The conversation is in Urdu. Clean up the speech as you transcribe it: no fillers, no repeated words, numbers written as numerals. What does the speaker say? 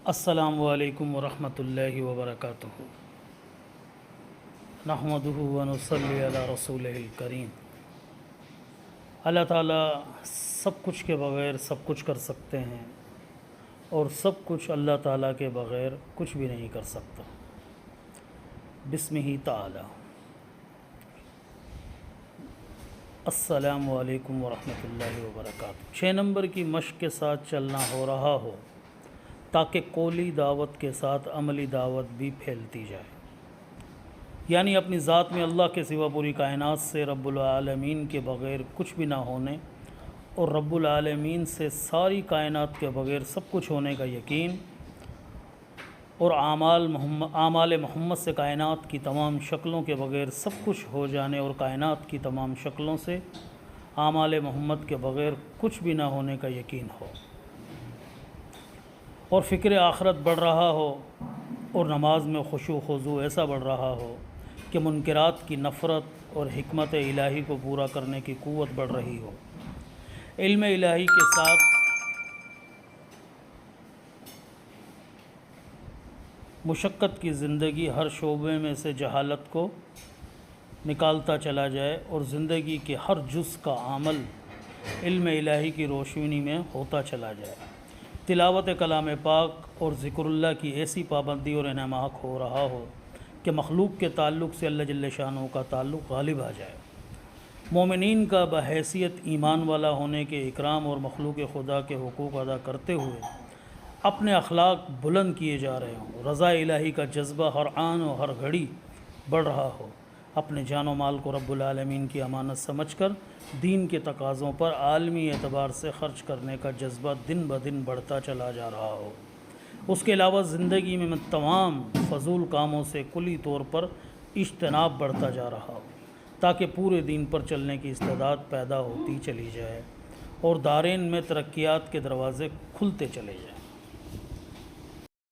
السلام علیکم ورحمۃ اللہ وبرکاتہ۔ نحمدہ ونصلی علی رسولہ الکریم۔ اللہ تعالیٰ سب کچھ کے بغیر سب کچھ کر سکتے ہیں، اور سب کچھ اللہ تعالیٰ کے بغیر کچھ بھی نہیں کر سکتا۔ بسمہ تعالی۔ السلام علیکم ورحمۃ اللہ وبرکاتہ۔ 6 نمبر کی مشق کے ساتھ چلنا ہو رہا ہو تاکہ قولی دعوت کے ساتھ عملی دعوت بھی پھیلتی جائے، یعنی اپنی ذات میں اللہ کے سوا پوری کائنات سے رب العالمین کے بغیر کچھ بھی نہ ہونے، اور رب العالمین سے ساری کائنات کے بغیر سب کچھ ہونے کا یقین، اور اعمال محمد سے کائنات کی تمام شکلوں کے بغیر سب کچھ ہو جانے، اور کائنات کی تمام شکلوں سے اعمال محمد کے بغیر کچھ بھی نہ ہونے کا یقین ہو، اور فکر آخرت بڑھ رہا ہو، اور نماز میں خشوع و خضوع ایسا بڑھ رہا ہو کہ منکرات کی نفرت اور حکمت الہی کو پورا کرنے کی قوت بڑھ رہی ہو، علم الہی کے ساتھ مشقت کی زندگی ہر شعبے میں سے جہالت کو نکالتا چلا جائے، اور زندگی کے ہر جز کا عمل علم الہی کی روشنی میں ہوتا چلا جائے، تلاوت کلام پاک اور ذکر اللہ کی ایسی پابندی اور انعماق ہو رہا ہو کہ مخلوق کے تعلق سے اللہ جل شانہ کا تعلق غالب آ جائے، مومنین کا بحیثیت ایمان والا ہونے کے اکرام اور مخلوق خدا کے حقوق ادا کرتے ہوئے اپنے اخلاق بلند کیے جا رہے ہوں، رضا الہی کا جذبہ ہر آن و ہر گھڑی بڑھ رہا ہو، اپنے جان و مال کو رب العالمین کی امانت سمجھ کر دین کے تقاضوں پر عالمی اعتبار سے خرچ کرنے کا جذبہ دن بدن بڑھتا چلا جا رہا ہو، اس کے علاوہ زندگی میں تمام فضول کاموں سے کلی طور پر اجتناب بڑھتا جا رہا ہو، تاکہ پورے دین پر چلنے کی استعداد پیدا ہوتی چلی جائے، اور دارین میں ترقیات کے دروازے کھلتے چلے جائیں۔